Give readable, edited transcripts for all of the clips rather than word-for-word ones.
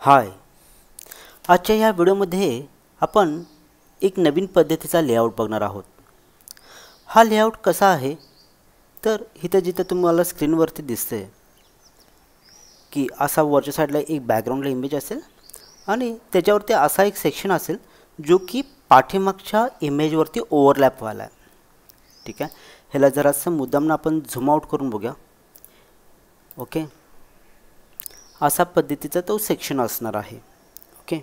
हाय, आजच्या ह्या व्हिडिओमध्ये आपण एक नवीन पद्धतीचा लेआउट बघणार आहोत। हा लेआउट कसा आहे तर इथे जिथे तुम्हाला स्क्रीनवरती दिसते की असा वरच्या साईडला एक बॅकग्राऊंडला इमेज असेल आणि त्याच्यावरती असा एक सेक्शन असेल जो की पाठीमागच्या इमेजवरती ओव्हरलॅप व्हायला आहे। ठीक आहे, ह्याला जरासं मुद्दामनं आपण झूम आउट करून बघूया। ओके, असा पद्धतीचा तो सेक्शन असणार आहे। ओके,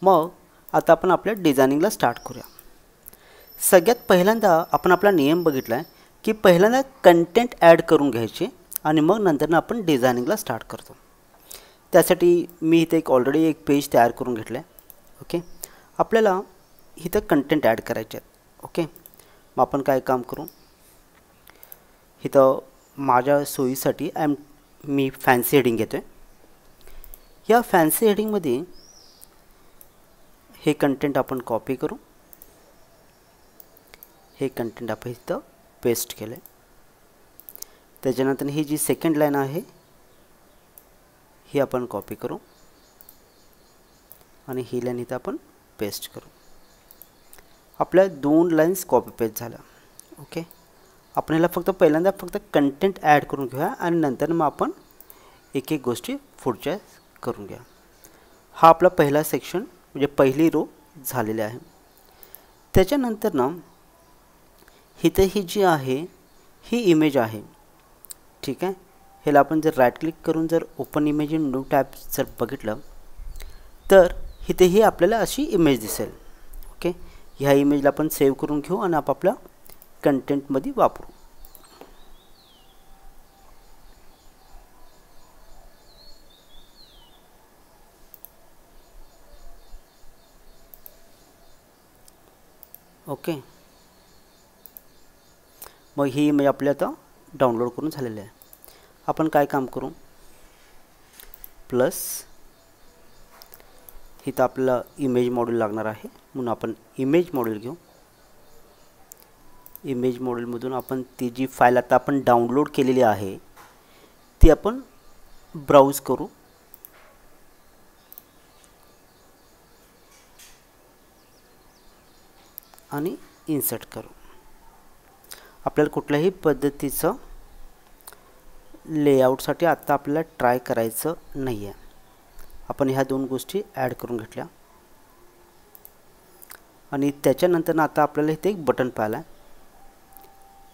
मग आता आपण आपल्या डिझायनिंगला स्टार्ट करूया। सगळ्यात पहिल्यांदा आपण आपला नियम बघितला आहे की पहिल्यांदा कंटेंट ॲड करून घ्यायचे आणि मग नंतर आपण डिझायनिंगला स्टार्ट करतो। त्यासाठी मी इथे ऑलरेडी एक पेज तयार करून घेतलं आहे। ओके, आपल्याला इथं कंटेंट ॲड करायचे आहेत। ओके, मग आपण काय काम करू, इथं माझ्या सोयीसाठी मी फॅन्सी हेडिंग घेतो आहे। या फॅन्सी हेडिंगमध्ये हे कंटेंट आपण कॉपी करू, हे कंटेंट आपण इथं पेस्ट केलं आहे। त्याच्यानंतर ही जी सेकंड लाईन आहे ही आपण कॉपी करू आणि ही लाईन इथं आपण पेस्ट करू। आपल्या दोन लाईन्स कॉपी पेस्ट झाल्या। ओके, आपण ह्याला पहिल्यांदा फक्त कंटेंट ॲड करून घेऊया आणि नंतर मग आपण एक एक गोष्टी पुढच्या करून घ्या। हा आपला पहिला सेक्शन म्हणजे पहिली रो झालेली आहे। त्याच्यानंतर ना इथे ही जी आहे ही इमेज आहे। ठीक आहे, ह्याला आपण जर राईट क्लिक करून जर open image in new tab जर बघितलं तर इथे ही आपल्याला अशी इमेज दिसेल। ओके, ह्या इमेजला आपण सेव्ह करून घेऊ आणि आपापल्या कंटेंटमध्ये वापरू। ओके, मग ही इमेज आपल्या आता डाउनलोड करून झालेली आहे। आपण काय काम करू, प्लस इथं आपल्याला इमेज मॉड्यूल लागणार आहे म्हणून आपण इमेज मॉड्यूल घेऊ। इमेज मॉड्यूलमधून आपण ती जी फाईल आता आपण डाउनलोड केलेली आहे ती आपण ब्राउज करू आणि इन्सर्ट करू। आपल्याला कुठल्याही पद्धतीचं लेआउटसाठी आत्ता आपल्याला ट्राय करायचं नाही आहे। आपण ह्या दोन गोष्टी ॲड करून घेतल्या आणि त्याच्यानंतर आता आपल्याला इथे एक बटन पाहिलं आहे।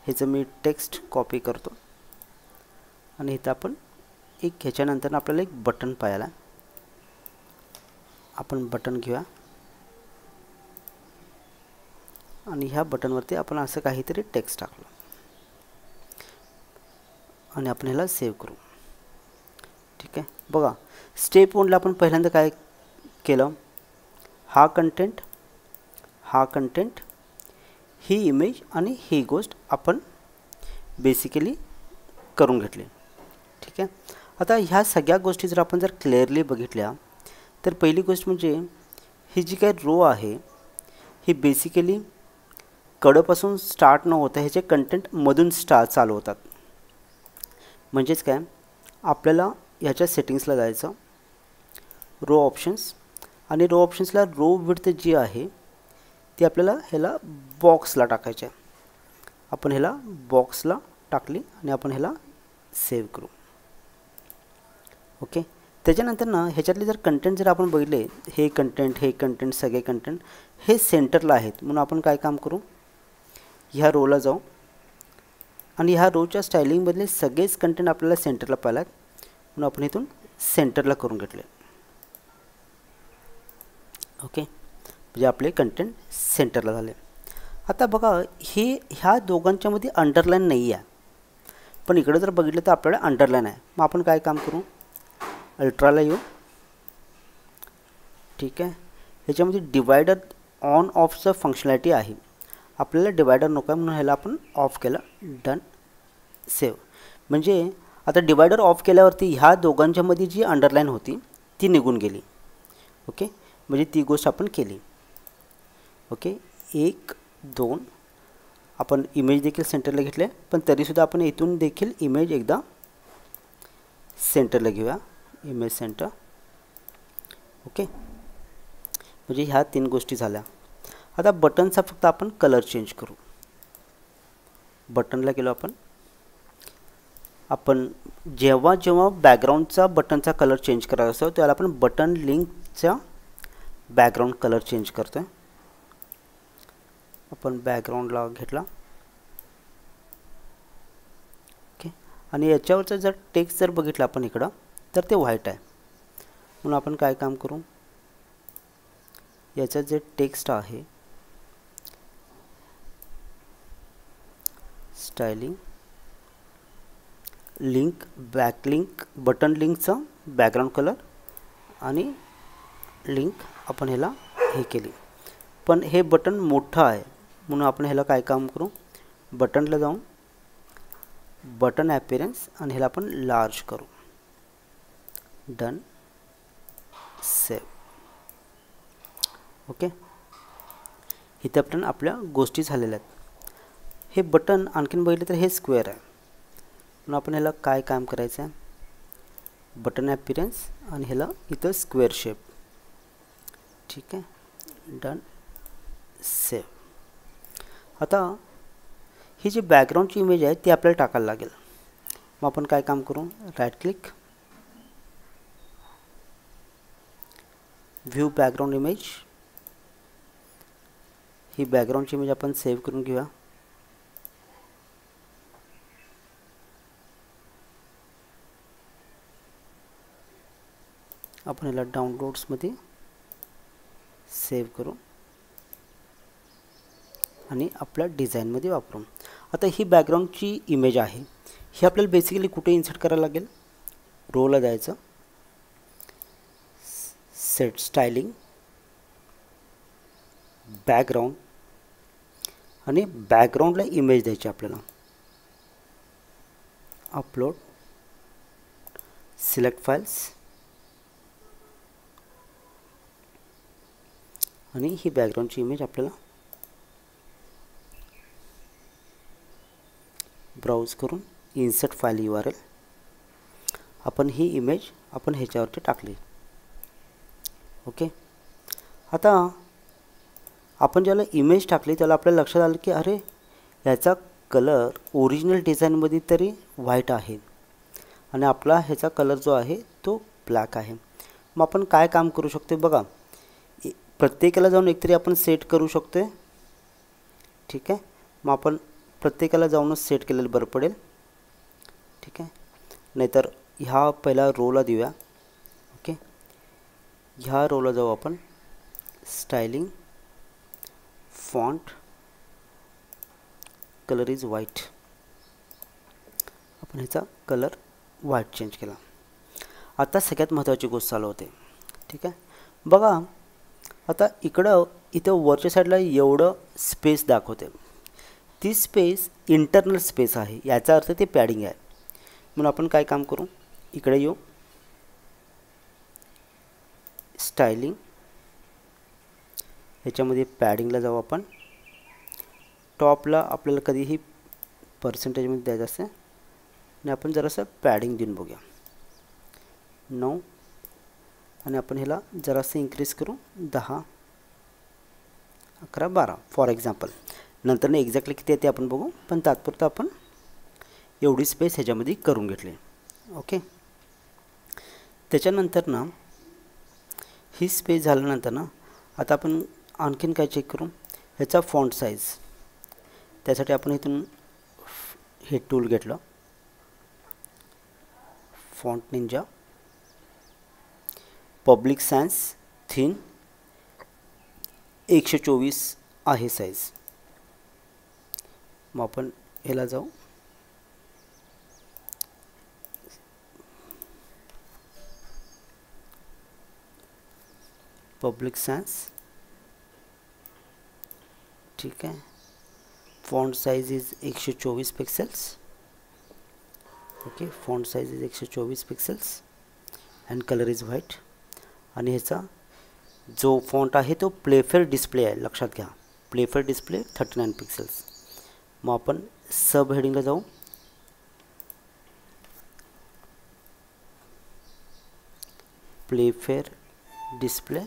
ह्याचं मी टेक्स्ट कॉपी करतो आणि इथं आपण एक ह्याच्यानंतर आपल्याला एक बटन पाहिलं आहे। आपण बटन घेऊया आणि ह्या बटनवरती आपण असं काहीतरी टेक्स्ट टाकलं आणि आपण ह्याला सेव्ह करू। ठीक आहे, बघा स्टेप 1ला आपण पहिल्यांदा काय केलं, हा कंटेंट ही इमेज आणि ही गोष्ट आपण बेसिकली करून घेतली। ठीक आहे, आता ह्या सगळ्या गोष्टी जर आपण क्लिअरली बघितल्या तर पहिली गोष्ट म्हणजे ही जी काही रो आहे ही बेसिकली कडपासून स्टार्ट न होता ह्याचे कंटेंट मधून चालू होतात। म्हणजेच काय, आपल्याला ह्याच्या सेटिंग्सला जायचं, रो ऑप्शन्स, आणि रो ऑप्शन्सला रो विड्थ जी आहे ती आपल्याला ह्याला बॉक्सला टाकायची आहे। आपण ह्याला बॉक्सला टाकली आणि आपण ह्याला सेव्ह करू। ओके, त्याच्यानंतर ना ह्याच्यातले जर कंटेंट जर आपण बघितले, हे कंटेंट सगळे कंटेंट हे सेंटरला आहेत म्हणून आपण काय काम करू, ह्या रोला जाऊ आणि ह्या रोच्या स्टायलिंगमधले सगळेच कंटेंट आपल्याला सेंटरला पाहिलं म्हणून आपण इथून सेंटरला करून घेतले। ओके, म्हणजे आपले कंटेंट सेंटरला झाले। आता बघा ह्या दोघांच्यामध्ये अंडरलाईन नाही आहे, पण इकडे जर बघितलं तर आपल्याला अंडरलाईन आहे। मग आपण काय काम करू, अल्ट्राला येऊ। ठीक आहे, ह्याच्यामध्ये डिवायडर ऑन ऑफचं फंक्शनॅलिटी आहे, आपल्याला डिवायडर नको आहे म्हणून ह्याला आपण ऑफ केलं, डन, सेव्ह। म्हणजे आता डिवायडर ऑफ केल्यावरती ह्या दोघांच्यामध्ये जी अंडरलाईन होती ती निघून गेली। ओके, म्हणजे ती गोष्ट आपण केली। ओके, 1 2 आपण इमेज देखील सेंटरला घेतले, पण तरीसुद्धा आपण इथून देखील इमेज एकदा सेंटरला घेऊया, इमेज सेंटर। ओके, म्हणजे ह्या 3 गोष्टी झाल्या. आता बटनचा फक्त आपण कलर चेंज करू. बटनला गेलो आपण जेव्हा जेव्हा बॅकग्राऊंडचा बटनचा कलर चेंज करायचा असतो त्याला आपण बटन लिंकचा बॅकग्राऊंड कलर चेंज करतोय. आपण बॅकग्राऊंडला घेतला. ओके, आणि याच्यावरचं जर टेक्स्ट जर बघितलं आपण इकडं तर ते व्हाईट आहे. म्हणून आपण काय काम करू, याचं जे टेक्स्ट आहे स्टायलिंग लिंक बॅकलिंक बटन लिंकचा बॅकग्राऊंड कलर आणि लिंक आपण ह्याला हे केली. पण हे बटन मोठं आहे म्हणून आपण ह्याला काय काम करू, बटनला जाऊन बटन ॲपियरन्स आणि ह्याला आपण लार्ज करू. Done, save. ओके, इथं पण आपल्या गोष्टी झालेल्या आहेत. हे बटन आणखीन बघितलं तर हे स्क्वेअर आहे म्हणून आपण ह्याला काय काम करायचं आहे, बटन ॲपियरन्स आणि ह्याला इथं स्क्वेअर शेप. ठीक आहे, डन, सेव्ह. आता ही जी बॅकग्राऊंडची इमेज आहे ती आपल्याला टाकायला लागेल. मग आपण काय काम करू, right click, view background image. ही बॅकग्राऊंडची इमेज आपण सेव्ह करून घेऊया. आपण याला डाउनलोड्समध्ये सेव्ह करू आणि आपल्या डिझाईनमध्ये वापरू. आता ही बॅकग्राऊंडची इमेज आहे, ही आपल्याला बेसिकली कुठे इन्सर्ट करायला लागेल, रोला जायचं, सेट स्टायलिंग, बॅकग्राऊंड आणि बॅकग्राऊंडला इमेज द्यायची आपल्याला. अपलोड, सिलेक्ट फाइल्स आणि ही बॅकग्राऊंडची इमेज आपल्याला ब्राउज करून इन्सर्ट फाईल URL आपण ही इमेज आपण ह्याच्यावरती टाकली. ओके, आता आपण ज्याला इमेज टाकली त्याला आपल्याला लक्षात आलं की अरे ह्याचा कलर ओरिजिनल डिझाईनमध्ये तरी व्हाईट आहे आणि आपला ह्याचा कलर जो आहे तो ब्लॅक आहे. मग आपण काय काम करू शकतो बघा, प्रत्येकाला जाऊन एकतरी आपण सेट करू शकतो. ठीक आहे, मग आपण प्रत्येकाला जाऊनच सेट केलेलं बरं पडेल. ठीक आहे, नाहीतर ह्या पहिला रोला देऊया. ओके, ह्या रोला जाऊ आपण, styling, font, colour is white. आपण ह्याचा कलर व्हाईट चेंज केला. आता सगळ्यात महत्त्वाची गोष्ट चालू होते. ठीक आहे, बघा आता इथं वरच्या साईडला एवढं स्पेस दाखवते, ती स्पेस इंटरनल स्पेस आहे, याचा अर्थ ते पॅडिंग आहे. म्हणून आपण काय काम करू, इकडे येऊ, स्टायलिंग, ह्याच्यामध्ये पॅडिंगला जाऊ आपण. टॉपला आपल्याला कधीही पर्सेंटेजमध्ये द्यायचं असते आणि आपण जरासं पॅडिंग देऊन बघूया 9 आणि आपण ह्याला जरासं इन्क्रीज करू 10, 11, 12 फॉर एक्झाम्पल. नंतर एक्झॅक्टली किती येते आपण बघू, पण तात्पुरतं आपण एवढी स्पेस ह्याच्यामध्ये करून घेतली. ओके, त्याच्यानंतर ना ही स्पेस झाल्यानंतर ना आता आपण आणखीन काय चेक करू, ह्याचा फॉन्ट साईज. त्यासाठी आपण इथून हे टूल घेतलं, font Ninja, public science thin 124 आहे साईज. मग आपण ह्याला जाऊ, पब्लिक सायन्स. ठीक आहे, font size is 124 pixels. Okay, font size is 124 pixels and colour is white. आणि ह्याचा जो फॉन्ट आहे तो प्लेफेअर डिस्प्ले आहे, लक्षात घ्या, प्लेफेअर डिस्प्ले 39 पिक्सेल्स. मग आपण सब हेडिंगला जाऊ, Playfair display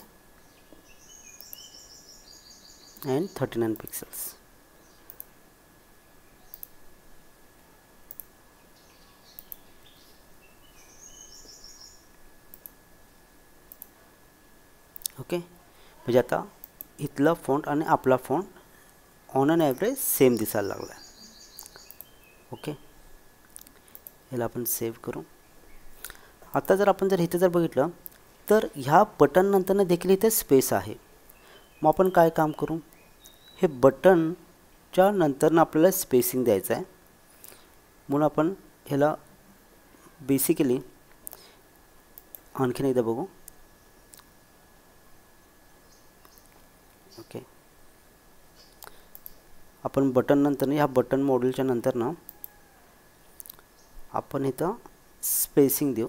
and 39 pixels. Okay, म्हणजे आता इथला फॉन्ट आणि आपला font on an average same दिसायला लागला. ओके, याला आपण सेव्ह करू. आता जर आपण इथे जर बघितलं तर ह्या बटन नंतर देखील इथे स्पेस आहे. मग आपण काय काम करू, हे बटनच्या नंतर आपल्याला स्पेसिंग द्यायचं आहे. म्हणून आपण ह्याला बेसिकली आणखीन एकदा बघू. ओके, आपण बटन नंतर ह्या बटन मॉड्यूलच्या नंतर आपण इथं स्पेसिंग देऊ.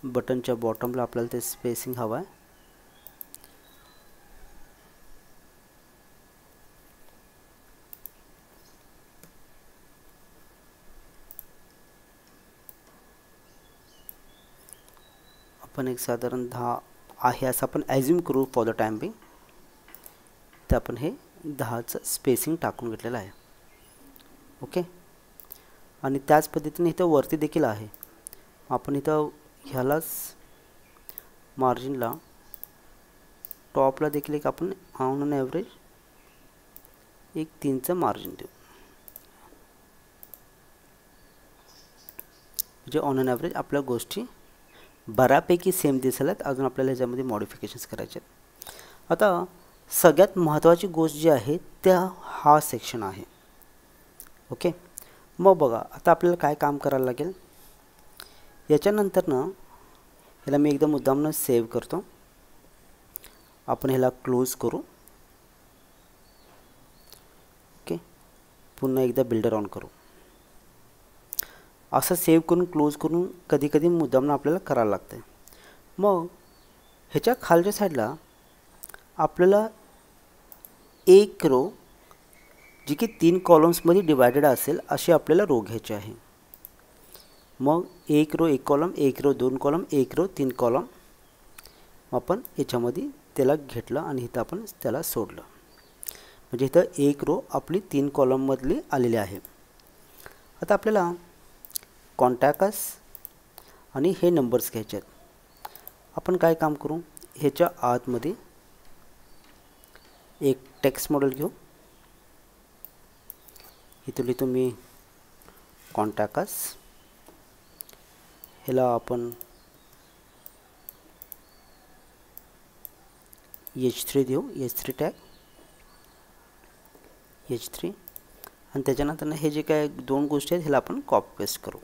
बटनच्या बॉटमला आपल्याला ते स्पेसिंग हवं आहे. आपण एक साधारण 10 आहे असं आपण ॲज्युम करू फॉर द टाइम बिंग. तर आपण हे 10चं स्पेसिंग टाकून घेतलेलं आहे. ओके, आणि त्याच पद्धतीने इथं वरती देखील आहे. आपण इथं ह्यालाच मार्जिनला टॉपला देखील एक आपण ऑन अन ॲव्हरेज एक 3चं मार्जिन देऊ. म्हणजे ऑन अन ॲव्हरेज आपल्या गोष्टी बऱ्यापैकी सेम दिसायलात. अजून आपल्याला ह्याच्यामध्ये मॉडिफिकेशन्स करायचे आहेत. आता सगळ्यात महत्त्वाची गोष्ट जी आहे त्या हा सेक्शन आहे. ओके, मग बघा आता आपल्याला काय काम करायला लागेल. याच्यानंतर ह्याला मी एकदम मुद्दामनं सेव्ह करतो. आपण ह्याला क्लोज करू. ओके, पुन्हा एकदा बिल्डर ऑन करू. असं सेव्ह करून क्लोज करून कधी कधी मुद्दामनं आपल्याला करायला लागतं. मग ह्याच्या खालच्या साईडला आपल्याला एक रो जी की 3 कॉलम्समध्ये डिवायडेड असेल अशी आपल्याला रो घ्यायची आहे. मग एक रो 1 कॉलम, एक रो 2 कॉलम, एक रो 3 कॉलम आपण याच्यामध्ये त्याला घेतलं आणि इथं आपण त्याला सोडलं. म्हणजे इथं एक रो आपली 3 कॉलममधली आलेली आहे. आता आपल्याला कॉन्टॅक्ट्स आणि हे नंबर्स घ्यायचे आहेत. आपण काय काम करू, ह्याच्या आतमध्ये एक टेक्स्ट मॉडेल घेऊ. इथं लिहितो मी कॉन्टॅक्ट्स. ह्याला आपण H3 देऊ, H3 टॅग H3. आणि त्याच्यानंतर हे जे काय 2 गोष्टी आहेत ह्याला आपण कॉपी पेस्ट करू.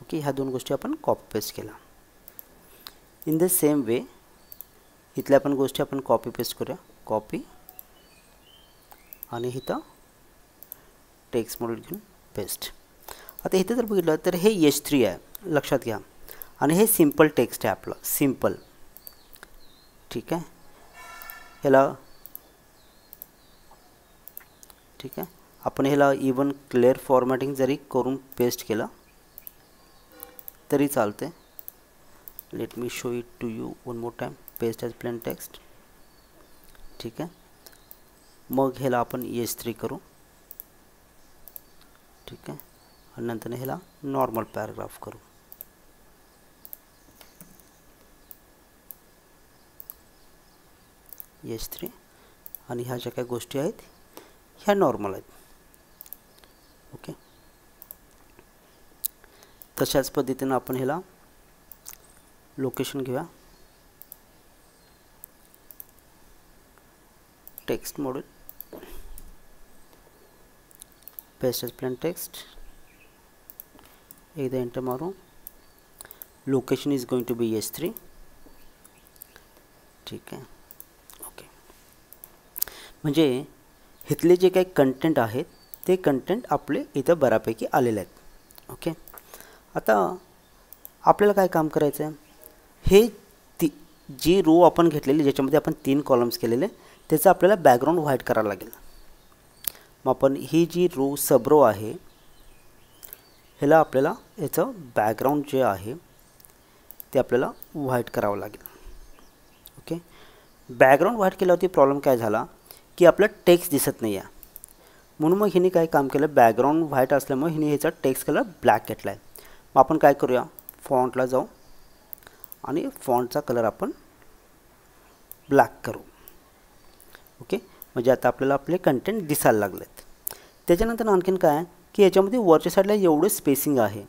ओके, ह्या 2 गोष्टी आपण कॉपी पेस्ट केला. इन द सेम वे इथल्या पण गोष्टी आपण कॉपी पेस्ट करूया. कॉपी आणि इथं टेक्स्ट मॉड्यूल घेऊन पेस्ट. आता इथे जर बघितलं तर हे H3 आहे, लक्षात घ्या. आणि हे सिंपल टेक्स्ट आहे आपलं, सिंपल. ठीक आहे, ह्याला ठीक आहे. आपण ह्याला इवन क्लिअर फॉर्मॅटिंग जरी करून पेस्ट केलं तरी चालते. Let me show it to you one more time. Paste as plain text. ठीक आहे, मग ह्याला आपण H3 करू. ठीक आहे, आणि नंतर ह्याला नॉर्मल पॅराग्राफ करू. H3 आणि ह्या ज्या काही गोष्टी आहेत ह्या नॉर्मल आहेत. ओके, तशाच पद्धतीनं आपण ह्याला लोकेशन घेऊया. Text module, paste as plain text. एकदा एंटर मारू. Location is going to be H3. ठीक आहे, ओके. म्हणजे इथले जे काही कंटेंट आहेत ते कंटेंट आपले इथं बऱ्यापैकी आलेले आहेत. ओके, आता आपल्याला काय काम करायचं आहे, हे जी रो आपण घेतलेली ज्याच्यामध्ये आपण 3 कॉलम्स केलेले त्याचं आपल्याला बॅकग्राऊंड व्हाईट करायला लागेल. मग आपण ही जी रो सब रो आहे ह्याला आपल्याला याचं बॅकग्राऊंड जे आहे ते आपल्याला व्हाईट करावं लागेल. ओके, बॅकग्राऊंड व्हाईट केल्यावरती प्रॉब्लेम काय झाला की आपलं टेक्स्ट दिसत नाही आहे. म्हणून मग हिने काय काम केलं, बॅकग्राऊंड व्हाईट असल्यामुळे हिने ह्याचा टेक्स्ट कलर ब्लॅक घेतला आहे. मग आपण काय करूया, फॉन्टला जाऊ आणि फॉन्टचा कलर आपण ब्लॅक करू. ओके, म्हणजे आता आपल्याला आपले कंटेंट दिसायला लागलेत. त्याच्यानंतर आणखीन काय आहे की याच्यामध्ये वरच्या साईडला एवढे स्पेसिंग आहे.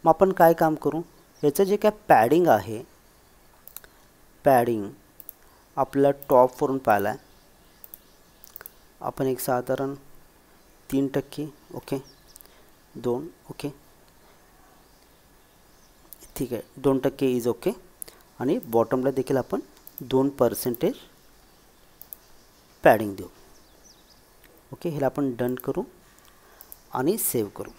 मग आपण काय काम करू, याचं जे काय पॅडिंग आहे, पॅडिंग आपल्याला टॉपवरून पाहिला आहे आपण एक साधारण 3%. ओके, 2. ओके, ठीक आहे, 2% इज ओके. आणि बॉटमला देखील आपण 2% पॅडिंग देऊ. ओके, ह्याला आपण डन करू आणि सेव्ह करू.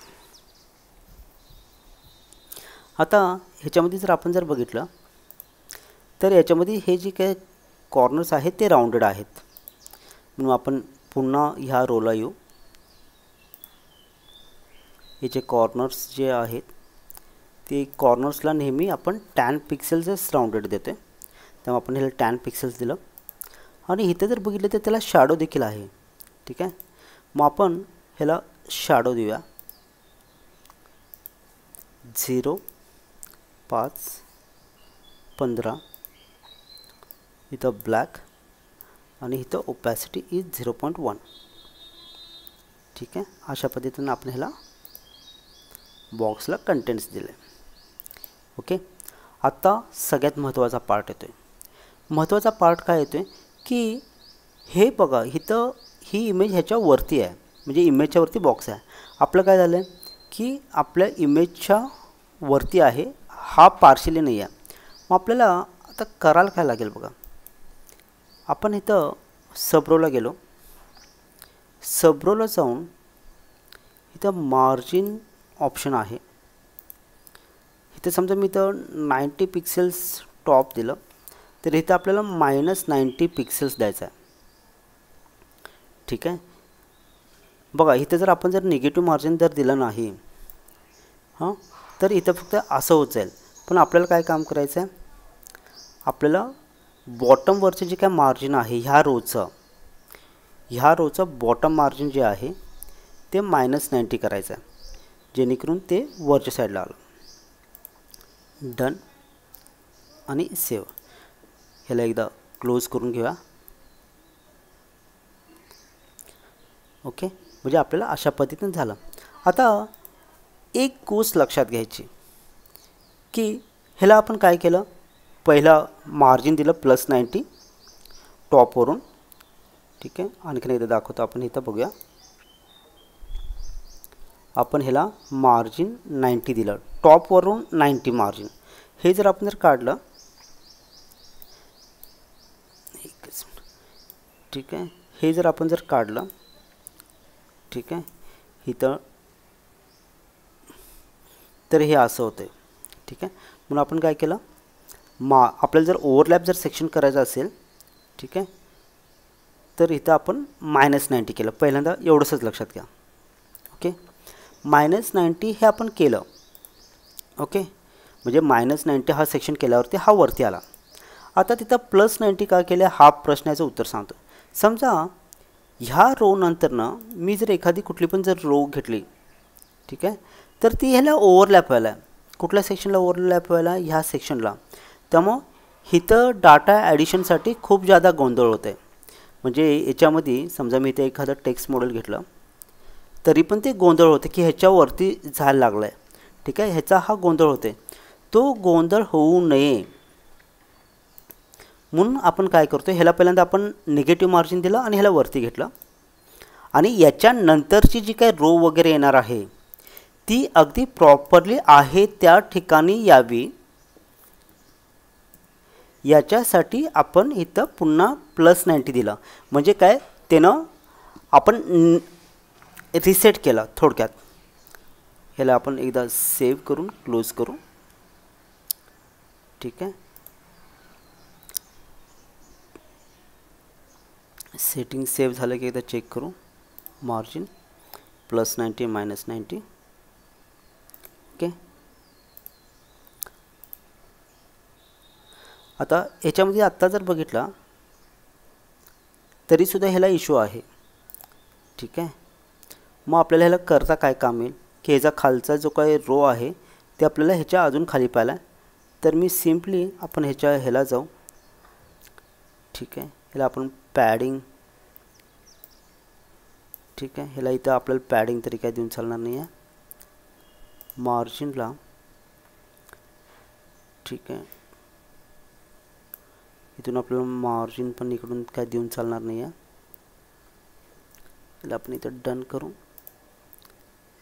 आता ह्याच्यामध्ये जर आपण बघितलं तर याच्यामध्ये हे जे काही कॉर्नर्स आहेत ते राऊंडेड आहेत. म्हणून आपण पुन्हा ह्या रोला येऊ. हे जे कॉर्नर्स जे आहेत ते कॉर्नर्सला नेहमी आपण 10 पिक्सेल्सच राऊंडेड देतो. त्यामुळे आपण ह्याला 10 पिक्सेल्स दिलं. आणि इथं जर बघितलं तर त्याला शॅडो देखील आहे. ठीक आहे, मग आपण ह्याला शॅडो देऊया 0, 5, 15. इथं ब्लॅक आणि इथं ओपॅसिटी इज 0.1. ठीक आहे, अशा पद्धतीने आपण ह्याला बॉक्सला कंटेंट्स दिले. ओके, आता सगळ्यात महत्त्वाचा पार्ट येतो आहे. महत्त्वाचा पार्ट काय येतो आहे की हे बघा, इथं ही इमेज ह्याच्यावरती आहे, म्हणजे इमेजच्या वरती बॉक्स आहे. आपलं काय झालं आहे की आपल्या इमेजच्या वरती आहे, हा पार्शली नाही आहे. मग आपल्याला आता करायला काय लागेल बघा, आपण इथं सबरोला गेलो. सबरोला जाऊन इथं मार्जिन ऑप्शन आहे. इथं समजा मी इथं 90 पिक्सेल्स टॉप दिलं तर इथं आपल्याला -90 पिक्सेल्स द्यायचं आहे. ठीक आहे, बघा इथं जर आपण निगेटिव्ह मार्जिन दिलं नाही हां तर इथं फक्त असं होत जाईल. पण आपल्याला काय काम करायचं आहे, आपल्याला बॉटमवरचे जे काय मार्जिन आहे ह्या रोचं बॉटम मार्जिन जे आहे ते -90 करायचं आहे, जेणेकरून ते वरच्या साईडला आलं. डन आणि सेव्ह. ह्याला एकदा क्लोज करून घेऊया. ओके, म्हणजे आपल्याला अशा पद्धतीने झालं. आता एक गोष्ट लक्षात घ्यायची की ह्याला आपण काय केलं, पहिला मार्जिन दिलं +90 टॉपवरून. ठीक आहे, आणखीन एकदा दाखवतो आपण, इथं बघूया. आपण ह्याला मार्जिन 90 दिलं, टॉपवरून 90 मार्जिन. हे जर आपण काढलं, ठीक आहे, हे जर आपण काढलं, ठीक आहे, इथं तर हे असं होतं. ठीक आहे, म्हणून आपण काय केलं, आपल्याला ओव्हरलॅप सेक्शन करायचं असेल, ठीक आहे, तर इथं आपण -90 केलं. पहिल्यांदा एवढंच लक्षात घ्या. ओके, -90 हे आपण केलं. ओके, म्हणजे -90 हा सेक्शन केल्यावरती हा वरती आला. आता तिथं +90 का केलं हा प्रश्नाचं उत्तर सांगतो. समजा ह्या रो नंतरनं मी एखादी कुठली पण रो घेतली, ठीक आहे, तर ती ह्याला ओव्हरलॅप व्हायला आहे. कुठल्या सेक्शनला ओव्हरलॅप व्हायला, ह्या सेक्शनला. त्यामुळं इथं डाटा ॲडिशनसाठी खूप जादा गोंधळ होतं आहे. म्हणजे याच्यामध्ये समजा मी इथे एखादं टेक्स्ट मॉडेल घेतलं तरी पण ते गोंधळ होते की ह्याच्यावरती जायला लागलं आहे. ठीक आहे, ह्याचा हा गोंधळ होते. तो गोंधळ होऊ नये म्हणून आपण काय करतो, ह्याला पहिल्यांदा आपण निगेटिव्ह मार्जिन दिलं आणि ह्याला वरती घेतलं. आणि याच्यानंतरची जी काही रो वगैरे येणार आहे ती अगदी प्रॉपरली आहे त्या ठिकाणी यावी, याच्यासाठी आपण इथं पुन्हा +90 दिलं. म्हणजे काय, त्यानं आपण रिसेट केलं थोडक्यात. ह्याला आपण एकदा सेव्ह करून क्लोज करू. ठीक आहे, सेटिंग सेव्ह झालं की एकदा चेक करू. मार्जिन +90 -90. ओके. आता ह्याच्यामध्ये आत्ता जर बघितला तरीसुद्धा ह्याला इश्यू आहे. ठीक आहे. मग आपल्याला ह्याला करता काय काम येईल की ह्याचा खालचा जो काही रो आहे ते आपल्याला ह्याच्या अजून खाली पाहिला. तर मी सिम्पली आपण ह्याला जाऊ. ठीक आहे. ह्याला आपण पॅडिंग. ठीक आहे. ह्याला इथं आपल्याला पॅडिंग तरी काय देऊन चालणार नाही आहे. मार्जिनला ठीक आहे इथून आपल्याला मार्जिन पण इकडून काय देऊन चालणार नाही आहे. ह्याला आपण इथं डन करू,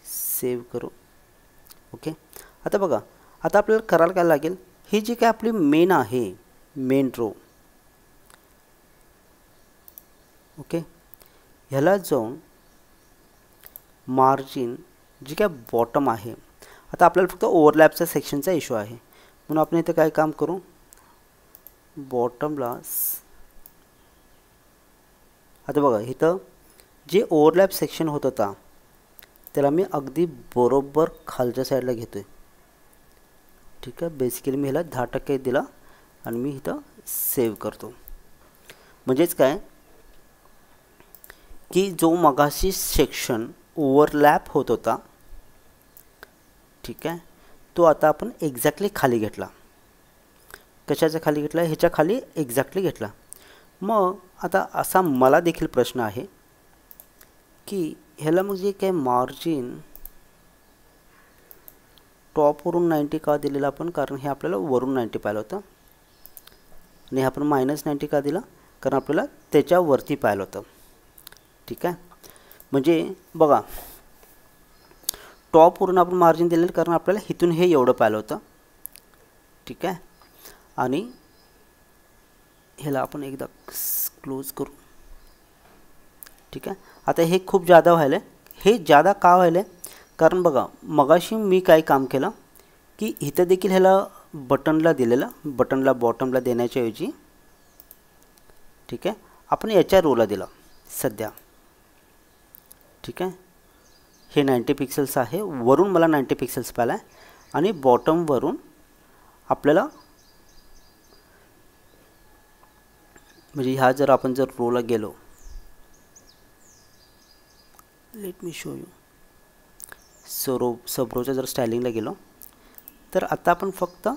सेव्ह करू. ओके. आता बघा, आता आपल्याला करायला काय लागेल, ही जी काय आपली मेन आहे, मेन रो. ओके. ह्याला जाऊन मार्जिन जी काय बॉटम आहे, आता आपल्याला फक्त ओव्हरलॅपचा सेक्शनचा इश्यू आहे म्हणून आपण इथं काय काम करू, बॉटमला आता बघा इथं जे ओव्हरलॅप सेक्शन होत होता त्याला मी अगदी बरोबर खालच्या साईडला घेतोय. ठीक आहे. बेसिकली मी ह्याला 10% दिला आणि मी इथं सेव्ह करतो. म्हणजेच काय की जो मगाशी सेक्शन ओव्हरलॅप होत होता, ठीक आहे, तो आता आपण एक्झॅक्टली खाली घेतला. कशाच्या खाली घेतला, ह्याच्या खाली एक्झॅक्टली घेतला. मग आता असा मला देखील प्रश्न आहे की ह्याला मग जे काय मार्जिन टॉपवरून 90 का दिलेलं आपण, कारण हे आपल्याला वरून 90 पाहिलं होतं आणि हे आपण -90 का दिला, कारण आपल्याला त्याच्यावरती पाहिलं होतं. ठीक आहे. म्हणजे बघा टॉपवरून आपण मार्जिन दिलेलं कारण आपल्याला इथून हे एवढं पाहिलं होतं. ठीक आहे. आणि ह्याला आपण एकदा क्लोज करू. ठीक आहे. आता हे खूप जादा व्हायलं आहे. हे जादा का व्हायलं आहे, कारण बघा मगाशी मी काय काम केलं की इथं देखील ह्याला बटनला दिलेलं, बटनला बॉटमला देण्याच्या ऐवजी ठीक आहे आपण याच्या रोला दिला सध्या. ठीक आहे. हे 90 पिक्सेल्स आहे, वरून मला 90 पिक्सेल्स पाहिला आहे आणि बॉटमवरून आपल्याला म्हणजे ह्या जर आपण जर रोला गेलो, लेट मी शो यू, सबरोच्या जर स्टायलिंगला गेलो तर आता आपण फक्त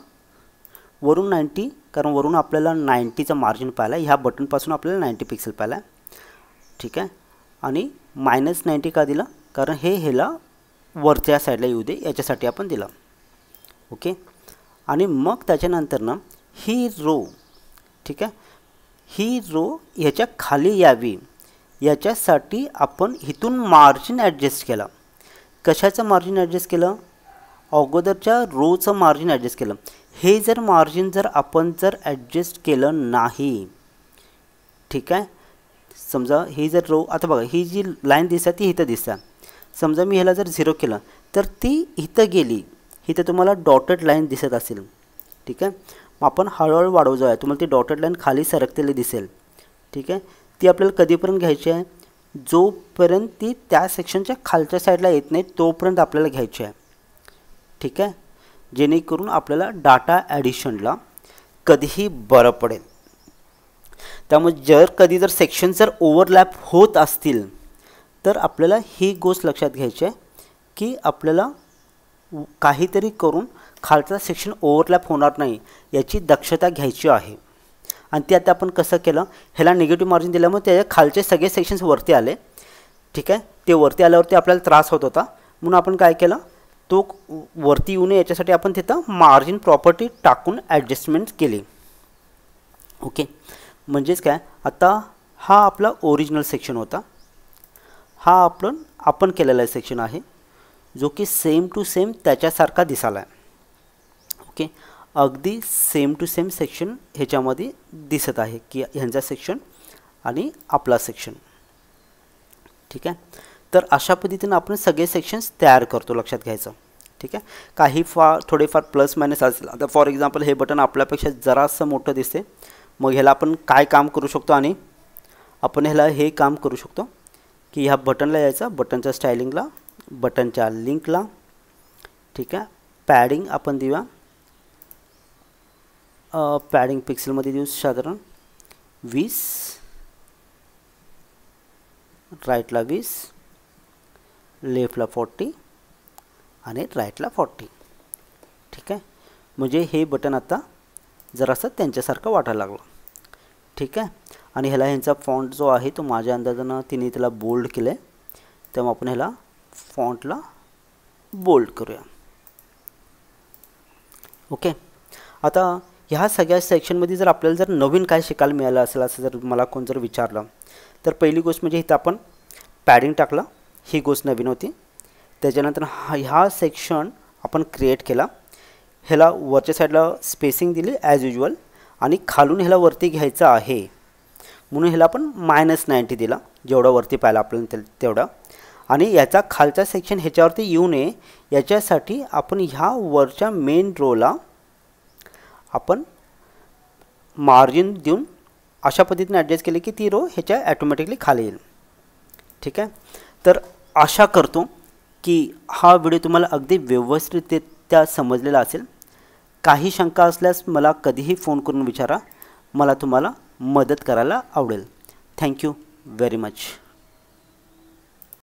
वरून 90, कारण वरून आपल्याला 90चा मार्जिन पाहिला आहे, ह्या बटनपासून आपल्याला 90 पिक्सेल पाहिला आहे. ठीक आहे. आणि -90 का दिला, कारण हे ह्याला वरच्या साईडला येऊ दे याच्यासाठी आपण दिला. ओके. आणि मग त्याच्यानंतर ना ही रो, ठीक आहे, ही रो ह्याच्या खाली यावी याच्यासाठी आपण इथून मार्जिन ॲडजस्ट केला. कशाचं मार्जिन ॲडजस्ट केलं, अगोदरच्या रोचं मार्जिन ॲडजस्ट केलं. हे जर मार्जिन जर आपण जर ॲडजस्ट केलं नाही, ठीक आहे, समजा ही जर रो, आता बघा ही जी लाईन दिसते ती इथं दिसते, समजा मी ह्याला जर 0 केलं तर ती इथं गेली, इथं तुम्हाला डॉटेड लाईन दिसत असेल. ठीक आहे. मग आपण हळूहळू वाढवू जाऊया, तुम्हाला ती डॉटेड लाईन खाली सरकलेली दिसेल. ठीक आहे. ती आपल्याला कधीपर्यंत घ्यायची आहे, जोपर्यंत ती त्या सेक्शनच्या खालच्या साईडला येत नाही तोपर्यंत आपल्याला घ्यायची आहे. ठीक आहे. जेणेकरून आपल्याला डाटा ॲडिशनला कधीही बरं पडेल. त्यामुळे जर कधी जर सेक्शन जर ओव्हरलॅप होत असतील तर आपल्याला ही गोष्ट लक्षात घ्यायची आहे की आपल्याला काहीतरी करून खालचा सेक्शन ओव्हरलॅप होणार नाही याची दक्षता घ्यायची आहे. आणि ते आता आपण कसं केलं, ह्याला निगेटिव्ह मार्जिन दिल्यामुळे त्याच्या खालचे सगळे सेक्शन्स वरती आले. ठीक आहे. ते वरती आल्यावरती आपल्याला त्रास होत होता म्हणून आपण काय केलं, तो वरती येऊ नये याच्यासाठी आपण तिथं मार्जिन प्रॉपर्टी टाकून ॲडजस्टमेंट केली. ओके. म्हणजेच काय, आता हा आपला ओरिजिनल सेक्शन होता, हा आपण केलेला सेक्शन आहे जो की सेम टू सेम त्याच्यासारखा दिसाला आहे. ओके. अगदी सेम टू सेम सेक्शन ह्याच्यामध्ये दिसत आहे की ह्यांचा सेक्शन आणि आपला सेक्शन. ठीक आहे. तर अशा पद्धतीने आपण सगळे सेक्शन्स तयार करतो, लक्षात घ्यायचं. ठीक आहे. काही थोडेफार प्लस मायनस असेल. आता फॉर एक्झाम्पल हे बटन आपल्यापेक्षा जरासं मोठं दिसते, मग ह्याला आपण काय काम करू शकतो आणि आपण ह्याला हे काम करू शकतो की ह्या बटनला यायचं, बटनच्या स्टायलिंगला, बटनच्या लिंकला, ठीक आहे. पॅडिंग आपण देऊया, पॅडिंग पिक्सेलमध्ये देऊ साधारण 20, राईटला 20, लेफ्टला 40 आणि राईटला 40, ठीक आहे. म्हणजे हे बटन आता जरासं त्यांच्यासारखं वाटायला लागलं, ठीक आहे. आणि ह्याला ह्यांचा फॉन्ट जो आहे तो माझ्या अंदाजानं तिने त्याला बोल्ड केलं आहे, तेव्हा आपण ह्याला फॉन्टला बोल्ड करूया. ओके. आता ह्या सगळ्या सेक्शनमध्ये जर आपल्याला जर नवीन काय शिकायला मिळालं असेल असं जर मला कोण जर विचारलं, तर पहिली गोष्ट म्हणजे इथं आपण पॅडिंग टाकला, ही गोष्ट नवीन होती. त्याच्यानंतर ह्या सेक्शन आपण क्रिएट केला, ह्याला वरच्या साईडला स्पेसिंग दिली ॲज युजल, आणि खालून ह्याला वरती घ्यायचं आहे म्हणून ह्याला आपण -90 दिला, जेवढा वरती पाहिला आपल्याला तेवढा. आणि याचा खालचा सेक्शन ह्याच्यावरती येऊ नये याच्यासाठी आपण ह्या वरच्या मेन रोला आपण मार्जिन देऊन अशा पद्धतीने ॲडजस्ट केले की ती रो ह्याच्या ॲटोमॅटिकली खाली येईल, ठीक आहे. तर आशा करतो की हा व्हिडिओ तुम्हाला अगदी व्यवस्थितरित्या समजलेला असेल. काही शंका असल्यास मला कधीही फोन करून विचारा, मला तुम्हाला मदत करायला आवडेल. Thank you very much.